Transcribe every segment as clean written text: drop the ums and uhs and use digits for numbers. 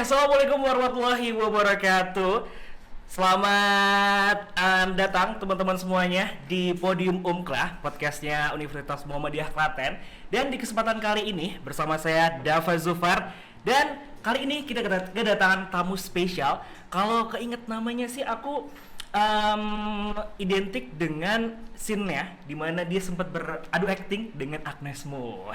Assalamualaikum warahmatullahi wabarakatuh. Selamat datang teman-teman semuanya di Podium Umklah, podcastnya Universitas Muhammadiyah Klaten. Dan di kesempatan kali ini bersama saya Dava Zufar. Dan kali ini kita kedatangan tamu spesial. Kalau keinget namanya sih aku identik dengan scene-nya di mana dia sempat beradu akting dengan Agnes Mo.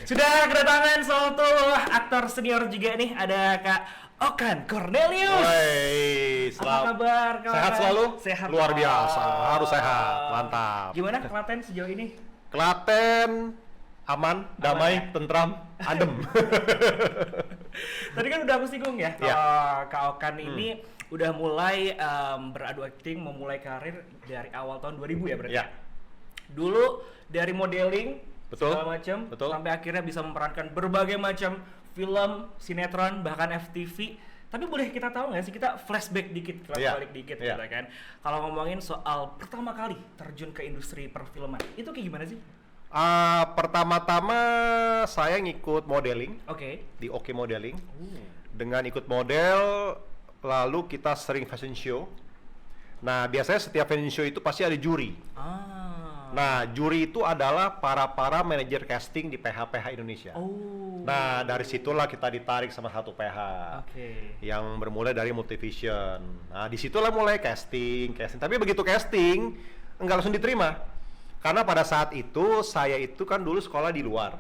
Sudah kedatangan salah satu aktor senior juga nih, ada Kak Okan Cornelius. Apa kabar kawan? Sehat selalu? Sehat. Luar biasa, harus sehat, mantap. Gimana Klaten sejauh ini? Klaten aman, damai, ya? tentram, adem. Tadi kan udah aku singgung ya, Iya. Kak Okan ini udah mulai beradu akting, memulai karir dari awal tahun 2000 ya berarti? Ya. Dulu dari modeling, Betul. segala macam, Betul. sampai akhirnya bisa memerankan berbagai macam film, sinetron, bahkan FTV. Tapi boleh kita tahu nggak sih, kita flashback dikit, balik dikit Iya. gitu kan. Kalau ngomongin soal pertama kali terjun ke industri perfilman, itu kayak gimana sih? Pertama-tama saya ngikut modeling Oke. di OK Modeling. Dengan ikut model, lalu kita sering fashion show. Nah, biasanya setiap fashion show itu pasti ada juri. Nah, juri itu adalah para manajer casting di PH-PH Indonesia. Nah, dari situlah kita ditarik sama satu PH. Oke. Yang bermula dari Multivision. Nah, disitulah mulai casting. Tapi begitu casting, enggak langsung diterima. Karena pada saat itu, saya itu kan dulu sekolah di luar.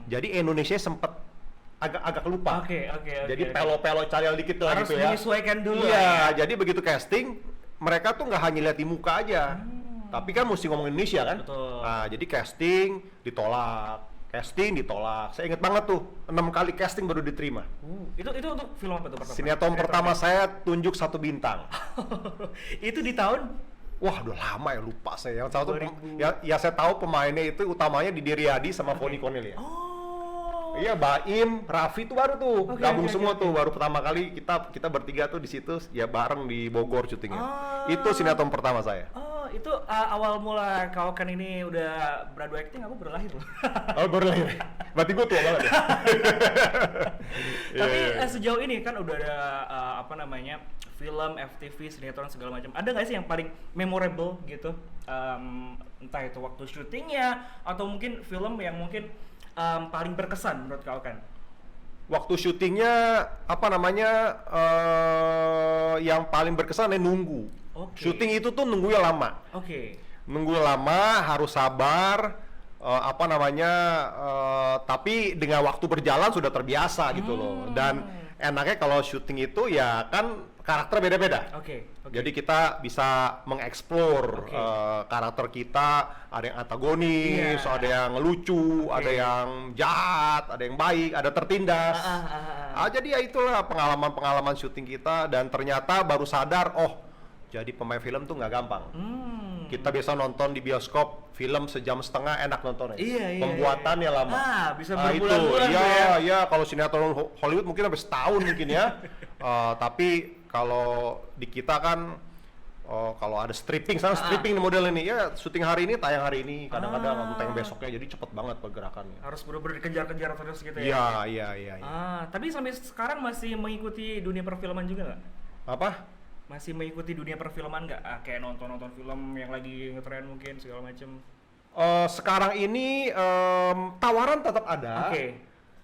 Jadi Indonesia sempet agak lupa. Oke. Jadi pelo-pelo cari dikit lah Harus gitu ya. menyesuaikan dulu. Iya, jadi begitu casting, mereka tuh nggak hanya lihat di muka aja. Tapi kan mesti ngomong Indonesia kan? Betul. Nah, jadi casting ditolak. Saya inget banget tuh, 6 kali casting baru diterima. Itu untuk film apa tuh pertama? Sinetron pertama saya tunjuk 1 bintang. Itu di tahun Wah, udah lama ya, lupa saya. Yang tahu tuh 2000. ya saya tahu pemainnya itu utamanya Didi Riyadi sama Foni Cornelia. Iya, Baim, Raffi tuh baru tuh gabung semua tuh. Baru pertama kali kita bertiga tuh di situ ya bareng di Bogor syutingnya. Itu sinetron pertama saya. Itu awal mula Kak Okan ini udah beradu acting, aku baru lahir loh. Oh, baru lahir. Berarti gue tua banget ya. Tapi sejauh ini kan udah ada film, FTV, sinetron segala macam. Ada nggak sih yang paling memorable gitu? Entah itu waktu syutingnya atau mungkin film yang mungkin paling berkesan menurut Kak Okan? Waktu syutingnya yang paling berkesan nunggu. Syuting itu tuh nunggunya lama. Nunggu lama, harus sabar, tapi dengan waktu berjalan sudah terbiasa gitu loh. Dan enaknya kalau syuting itu ya kan karakter beda-beda. Jadi kita bisa mengeksplor karakter kita, ada yang antagonis, ada yang lucu, ada yang jahat, ada yang baik, ada tertindas. Jadi ya itulah pengalaman syuting kita, dan ternyata baru sadar, jadi pemain film tuh nggak gampang. Kita biasa nonton di bioskop film 1,5 jam enak nontonnya. Pembuatannya lama. Bisa berbulan-bulan. Iya, kalau sinetron Hollywood mungkin sampai setahun mungkin ya. Tapi kalau di kita kan kalau ada stripping model ini ya, syuting hari ini tayang hari ini, kadang-kadang tayang besoknya, jadi cepet banget pergerakannya. Harus bener-bener dikejar-kejar terus gitu ya. Iya. Tapi sampai sekarang masih mengikuti dunia perfilman juga nggak? Apa? Masih mengikuti dunia perfilman nggak? Kayak nonton film yang lagi ngetren mungkin segala macem. Sekarang ini tawaran tetap ada.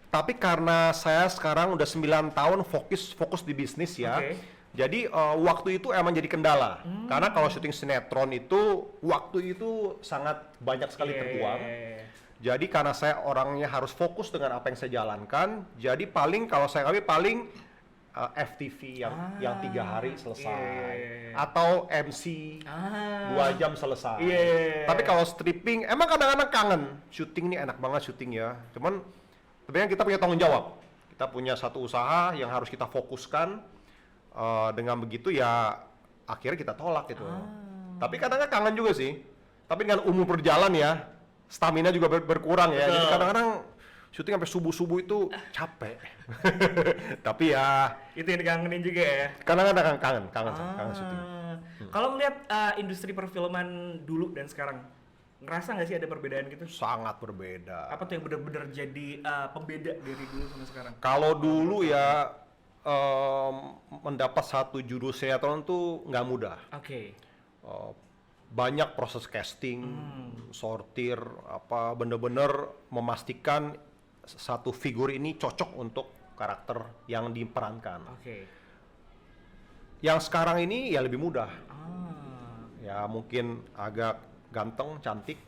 Tapi karena saya sekarang udah 9 tahun fokus di bisnis ya. Jadi waktu itu emang jadi kendala. Karena kalau syuting sinetron itu waktu itu sangat banyak sekali terbuang. Jadi karena saya orangnya harus fokus dengan apa yang saya jalankan, jadi kalau saya paling FTV yang 3 hari selesai, atau MC 2 jam selesai. Tapi kalau stripping emang kadang-kadang kangen, syuting ini enak banget syuting ya. Cuman tapi kan kita punya tanggung jawab, kita punya satu usaha yang harus kita fokuskan. Dengan begitu ya akhirnya kita tolak gitu. Tapi kadang-kadang kangen juga sih. Tapi dengan umur berjalan ya, stamina juga berkurang ya. Jadi kadang-kadang syuting sampai subuh-subuh itu capek. Tapi ya itu yang dikangenin juga ya. Kadang-kadang kangen syuting. Kalau ngeliat industri perfilman dulu dan sekarang, ngerasa nggak sih ada perbedaan gitu? Sangat berbeda. Apa tuh yang benar-benar jadi pembeda dari dulu sama sekarang? Kalau dulu ya mendapat satu judul sinetron tuh nggak mudah. Uh, banyak proses casting, sortir, apa bener-bener memastikan satu figur ini cocok untuk karakter yang diperankan. Yang sekarang ini ya lebih mudah. Ya mungkin agak ganteng, cantik,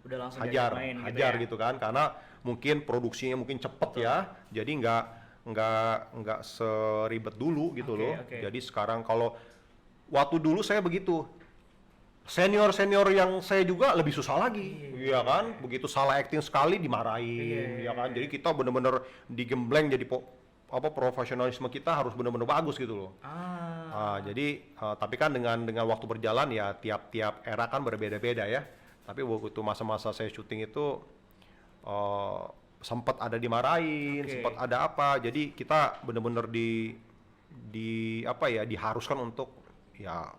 udah langsung hajar gitu kan, karena mungkin produksinya mungkin cepet ya, jadi nggak seribet dulu gitu loh. Jadi sekarang kalau waktu dulu saya begitu, senior yang saya juga lebih susah lagi, ya kan, begitu salah acting sekali dimarahin, ya kan, jadi kita bener-bener digembleng, jadi profesionalisme kita harus benar-benar bagus gitu loh. Jadi tapi kan dengan waktu berjalan ya tiap era kan berbeda-beda ya. Tapi waktu itu masa-masa saya syuting itu sempat ada dimarahin, sempat ada apa. Jadi kita benar-benar diharuskan untuk ya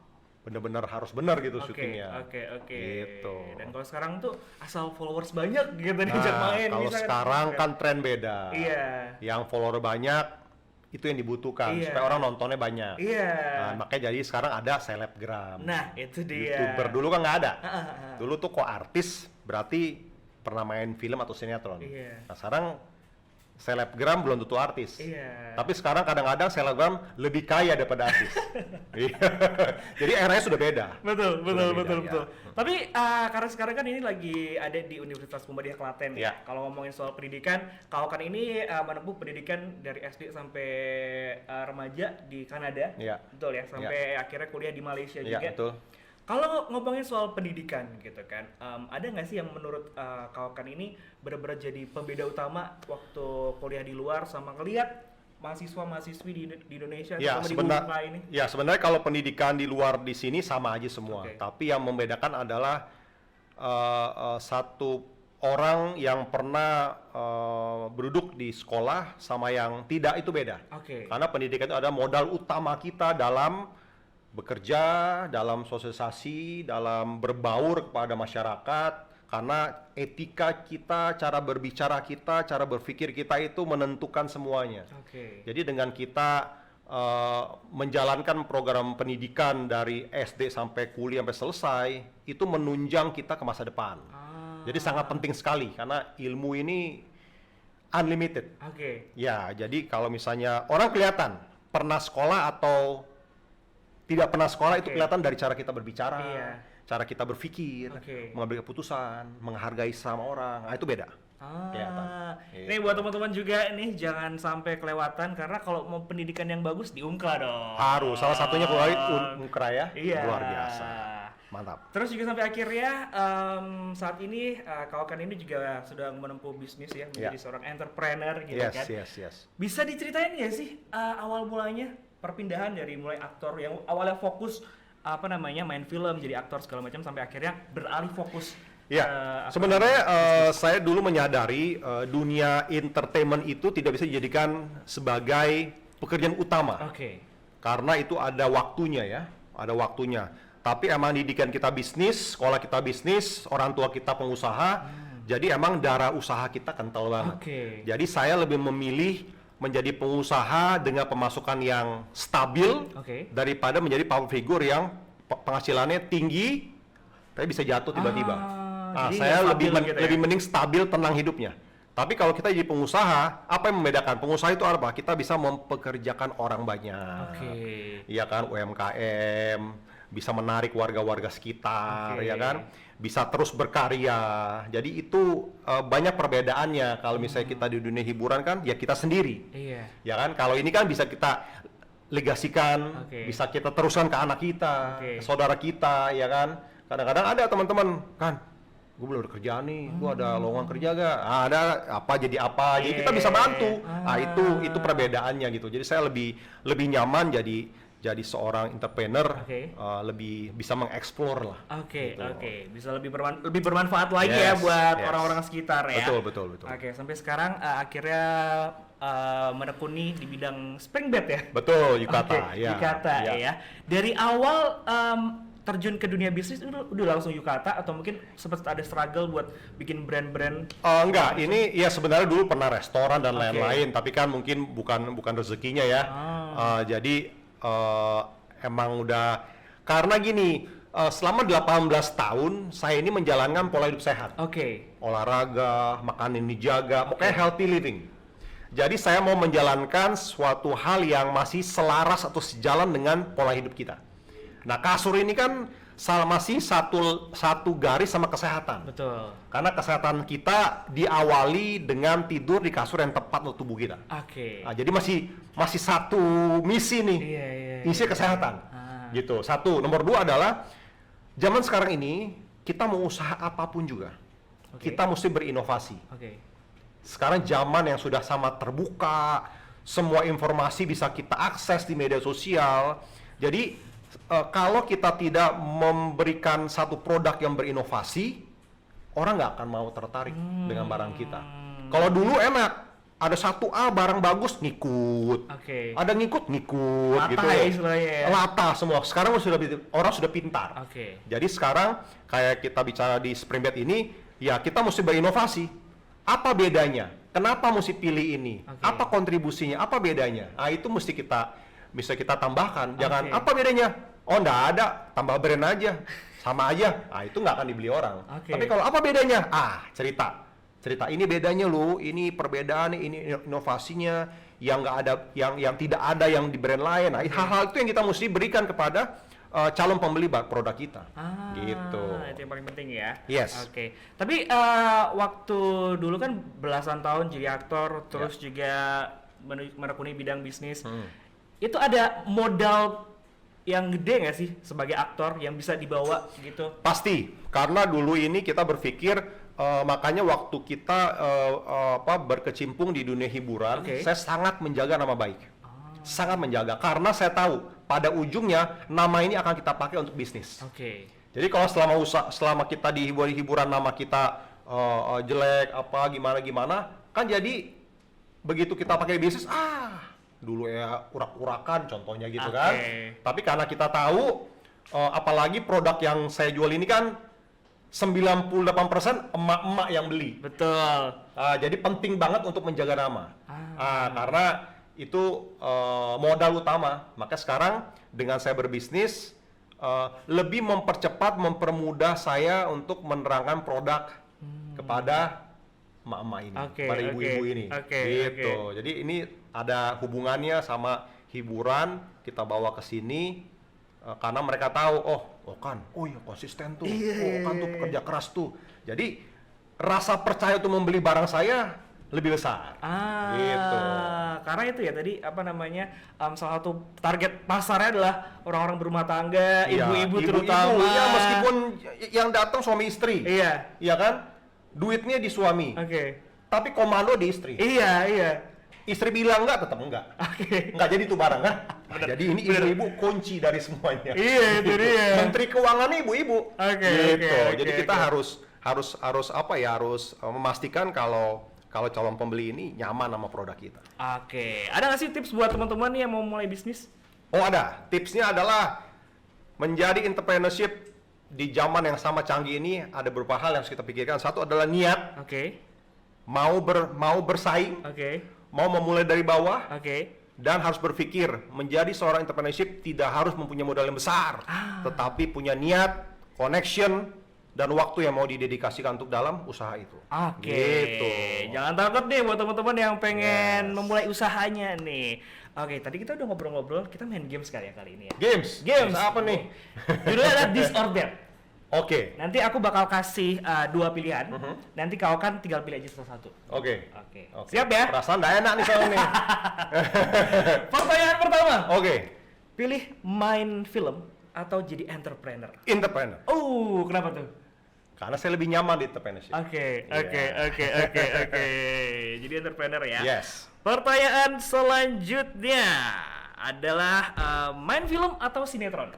benar-benar harus benar gitu syutingnya. Gitu. Dan kalau sekarang tuh asal followers banyak gitu diajak main. Kalau sekarang kan tren beda. Yang follower banyak itu yang dibutuhkan supaya orang nontonnya banyak. Nah, makanya jadi sekarang ada selebgram. Nah, itu dia. YouTuber dulu kan nggak ada. Dulu tuh kok artis berarti pernah main film atau sinetron. Nah, sekarang selebgram belum tentu artis. Tapi sekarang kadang-kadang selebgram lebih kaya daripada artis. Jadi eranya sudah beda. Betul. Tapi karena sekarang kan ini lagi ada di Universitas Muhammadiyah Klaten ya. Kalau ngomongin soal pendidikan, kau kan ini menempuh pendidikan dari SD sampai remaja di Kanada. Betul ya, sampai akhirnya kuliah di Malaysia juga. Betul. Kalau ngomongin soal pendidikan gitu kan, ada nggak sih yang menurut Kawakan ini benar-benar jadi pembeda utama waktu kuliah di luar sama ngelihat mahasiswa-mahasiswi di Indonesia sama di UMKA ini? Ya sebenarnya kalau pendidikan di luar di sini sama aja semua, tapi yang membedakan adalah satu orang yang pernah berduduk di sekolah sama yang tidak itu beda. Karena pendidikan itu ada modal utama kita dalam bekerja, dalam sosialisasi, dalam berbaur kepada masyarakat, karena etika kita, cara berbicara kita, cara berpikir kita itu menentukan semuanya. Jadi dengan kita menjalankan program pendidikan dari SD sampai kuliah sampai selesai, itu menunjang kita ke masa depan. Jadi sangat penting sekali karena ilmu ini unlimited. Ya, jadi kalau misalnya orang kelihatan pernah sekolah atau tidak pernah sekolah itu kelihatan dari cara kita berbicara, cara kita berpikir, mengambil keputusan, menghargai sama orang, itu beda. Ini buat teman-teman juga nih jangan sampai kelewatan karena kalau mau pendidikan yang bagus di UMKLA dong. Harus, salah satunya keluar UMKLA ya, luar biasa, mantap. Terus juga sampai akhirnya saat ini Kawakan ini juga sudah menempuh bisnis ya, menjadi seorang entrepreneur gitu kan. Bisa diceritain nggak sih awal mulanya? Perpindahan dari mulai aktor yang awalnya fokus main film jadi aktor segala macam sampai akhirnya beralih fokus. Sebenarnya saya dulu menyadari dunia entertainment itu tidak bisa dijadikan sebagai pekerjaan utama. Karena itu ada waktunya ya, ada waktunya. Tapi emang didikan kita bisnis, sekolah kita bisnis, orang tua kita pengusaha, jadi emang darah usaha kita kental banget. Jadi saya lebih memilih menjadi pengusaha dengan pemasukan yang stabil daripada menjadi power figure yang penghasilannya tinggi tapi bisa jatuh tiba-tiba. Saya lebih mending stabil, tenang hidupnya. Tapi kalau kita jadi pengusaha, apa yang membedakan? Pengusaha itu apa? Kita bisa mempekerjakan orang banyak. Iya kan, UMKM, bisa menarik warga-warga sekitar, ya kan? Bisa terus berkarya. Jadi itu banyak perbedaannya. Kalau misalnya kita di dunia hiburan kan ya kita sendiri. Ya kan? Kalau ini kan bisa kita legasikan, bisa kita teruskan ke anak kita, ke saudara kita, ya kan? Kadang-kadang ada teman-teman kan, gue belum ada kerjaan nih, gue ada lowongan kerja gak? Ada apa jadi apa? Jadi kita bisa bantu. Itu perbedaannya gitu. Jadi saya lebih nyaman jadi seorang entrepreneur, lebih bisa mengeksplor lah. Bisa lebih bermanfaat lagi ya buat orang-orang sekitar ya. Betul. Sampai sekarang akhirnya menekuni di bidang spring bed ya. Betul, yukata. Yukata ya. Dari awal terjun ke dunia bisnis itu udah langsung Yukata atau mungkin sempat ada struggle buat bikin brand-brand? Enggak, ini ya sebenarnya dulu pernah restoran dan lain-lain, tapi kan mungkin bukan rezekinya ya. Jadi emang udah karena gini, selama 18 tahun saya ini menjalankan pola hidup sehat. Olahraga, makan ini dijaga, pokoknya healthy living. Jadi saya mau menjalankan suatu hal yang masih selaras atau sejalan dengan pola hidup kita. Nah, kasur ini kan masih satu garis sama kesehatan. Betul. Karena kesehatan kita diawali dengan tidur di kasur yang tepat untuk tubuh kita. Nah, jadi masih satu misi nih, misi kesehatan. Gitu. Satu. Nomor dua adalah zaman sekarang ini kita mau usaha apapun juga, kita mesti berinovasi. Sekarang zaman yang sudah sangat terbuka, semua informasi bisa kita akses di media sosial. Jadi kalau kita tidak memberikan satu produk yang berinovasi, orang nggak akan mau tertarik dengan barang kita. Kalau dulu enak, ada satu barang bagus ngikut, ada ngikut lata gitu. Lata semua. Sekarang orang sudah pintar. Jadi sekarang kayak kita bicara di Springbed ini, ya kita mesti berinovasi. Apa bedanya? Kenapa mesti pilih ini? Apa kontribusinya? Apa bedanya? Nah, itu mesti bisa kita tambahkan. Jangan apa bedanya? Oh, enggak ada, tambah brand aja. Sama aja. Nah, itu nggak akan dibeli orang. Tapi kalau apa bedanya? Cerita ini bedanya loh, ini perbedaan, ini inovasinya yang nggak ada, yang tidak ada yang di brand lain. Nah, hal-hal itu yang kita mesti berikan kepada calon pembeli produk kita. Gitu. Itu yang paling penting ya. Yes. Tapi waktu dulu kan belasan tahun jadi aktor, terus juga menekuni bidang bisnis. Itu ada modal yang gede nggak sih sebagai aktor yang bisa dibawa gitu? Pasti, karena dulu ini kita berpikir makanya waktu kita berkecimpung di dunia hiburan, saya sangat menjaga nama baik. Sangat menjaga, karena saya tahu pada ujungnya nama ini akan kita pakai untuk bisnis. Jadi kalau selama kita di hiburan nama kita jelek gimana, kan jadi begitu kita pakai bisnis, dulu ya urak-urakan contohnya gitu kan. Tapi karena kita tahu, apalagi produk yang saya jual ini kan 98% emak-emak yang beli. Betul. Jadi penting banget untuk menjaga nama. Karena itu modal utama. Maka sekarang dengan saya berbisnis, lebih mempermudah saya untuk menerangkan produk kepada emak-emak ini, pada ibu-ibu ini. Gitu. Jadi ini ada hubungannya sama hiburan, kita bawa ke sini karena mereka tahu, oh ya konsisten tuh, kan tuh pekerja keras tuh. Jadi rasa percaya untuk membeli barang saya lebih besar. Gitu. Karena itu ya tadi salah satu target pasarnya adalah orang-orang berumah tangga, ibu-ibu terutama. Ya, meskipun yang datang suami istri. Iya kan? Duitnya di suami. Tapi komando di istri. Istri bilang enggak, tetap enggak. Enggak jadi itu barang kan? Jadi ini ibu-ibu kunci dari semuanya. Itu dia. Menteri Keuangannya ibu-ibu. Gitu. Jadi kita harus memastikan kalau calon pembeli ini nyaman sama produk kita. Ada nggak sih tips buat teman-teman yang mau mulai bisnis? Ada. Tipsnya adalah menjadi entrepreneurship di zaman yang sama canggih ini, ada beberapa hal yang harus kita pikirkan. Satu adalah niat. Mau bersaing. Mau memulai dari bawah. Dan harus berpikir menjadi seorang entrepreneurship tidak harus mempunyai modal yang besar, tetapi punya niat, connection, dan waktu yang mau didedikasikan untuk dalam usaha itu. Gitu. Jangan takut nih buat teman-teman yang pengen memulai usahanya nih. Tadi kita udah ngobrol-ngobrol, kita main games kali ini ya. Games apa nih? Judulnya adalah This or That. Nanti aku bakal kasih 2 pilihan. Nanti kau kan tinggal pilih aja salah satu. Siap ya? Perasaan nggak enak nih soalnya nih. Pertanyaan pertama. Pilih main film atau jadi entrepreneur? Entrepreneur. Kenapa tuh? Karena saya lebih nyaman di entrepreneurship. Oke. Jadi entrepreneur ya. Yes. Pertanyaan selanjutnya adalah main film atau sinetron?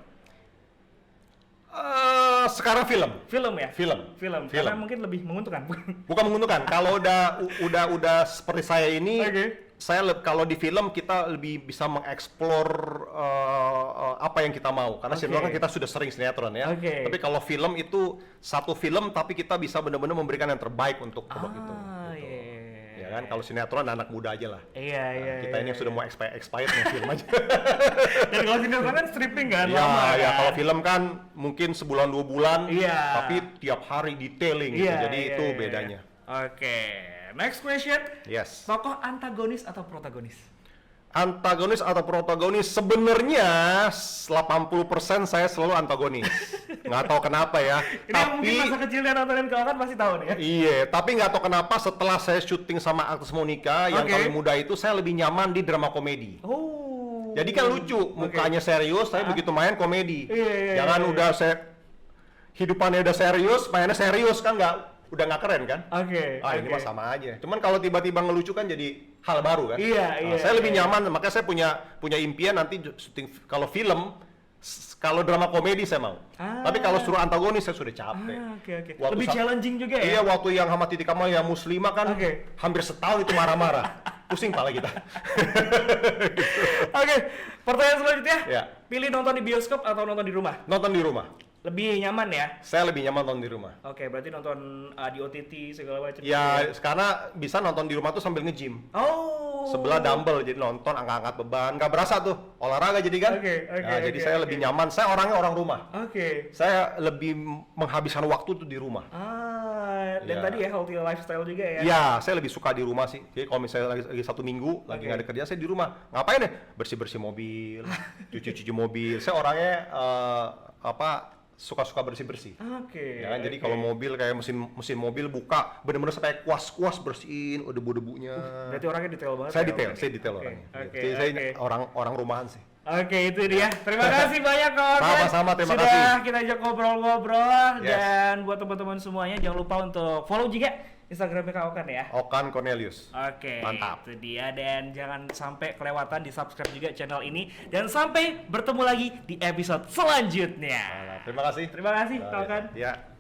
Sekarang film. Film ya? Film. Karena mungkin lebih menguntungkan. Bukan menguntungkan. Kalau udah seperti saya ini, kalau di film kita lebih bisa mengeksplor apa yang kita mau, karena sinetron kan kita sudah sering sinetron ya. Tapi kalau film itu satu film tapi kita bisa benar-benar memberikan yang terbaik untuk produk itu. Ya kan, kalau sinetron anak muda aja lah. Kita ini yang sudah mau expired mau film aja. Dan kalau sinetron kan stripping kan, lama kan. Ya kalau film kan mungkin sebulan 2 bulan, tapi tiap hari detailing gitu. Jadi itu bedanya. Next question. Yes. Tokoh antagonis atau protagonis? Antagonis atau protagonis, sebenarnya 80% saya selalu antagonis. Nggak tahu kenapa ya. Ini tapi mungkin masa kecilnya nontonin Kawakan pasti tahu nih ya. Iya, tapi nggak tahu kenapa setelah saya syuting sama Agnes Monica yang paling muda itu, saya lebih nyaman di drama komedi. Jadi kan lucu, mukanya serius, tapi begitu main komedi. Jangan udah hidupannya udah serius, mainnya serius kan udah nggak keren kan? Ini mah sama aja. Cuman kalau tiba-tiba ngelucu kan jadi hal baru kan? Saya lebih nyaman, makanya saya punya impian nanti syuting kalau film, kalau drama komedi saya mau. Tapi kalau suruh antagonis saya sudah capek. Lebih challenging juga ya? Iya, waktu yang sama Titi Kamal yang Muslimah kan hampir setahun itu marah-marah. Pusing pala kita. Pertanyaan selanjutnya. Pilih nonton di bioskop atau nonton di rumah? Nonton di rumah. Lebih nyaman ya? Saya lebih nyaman nonton di rumah. Berarti nonton di OTT segala macam. Ya, karena bisa nonton di rumah tuh sambil nge-gym. Sebelah dumbbell, jadi nonton angkat-angkat beban, nggak berasa tuh olahraga jadi kan. Jadi saya lebih nyaman. Saya orangnya orang rumah. Saya lebih menghabiskan waktu tuh di rumah. Dan tadi ya healthy lifestyle juga ya? Iya, saya lebih suka di rumah sih. Jadi kalau misalnya lagi 1 minggu lagi nggak ada kerja, saya di rumah. Ngapain deh? Bersih-bersih mobil, cuci-cuci mobil. Saya orangnya suka-suka bersih-bersih. Ya kan, jadi kalau mobil kayak mesin mobil buka bener-bener sampai kuas-kuas bersihin debu-debunya. Berarti orangnya detail banget. Saya detail orangnya. Jadi saya orang rumahan sih. Itu dia. Terima kasih banyak kawan. Sama-sama, terima kasih. Sudah kita ajak ngobrol-ngobrol dan buat teman-teman semuanya jangan lupa untuk follow juga Instagramnya Kak Okan ya. Okan Cornelius. Mantap. Itu dia, dan jangan sampai kelewatan di subscribe juga channel ini, dan sampai bertemu lagi di episode selanjutnya. Terima kasih. Terima kasih Kak Okan. Ya.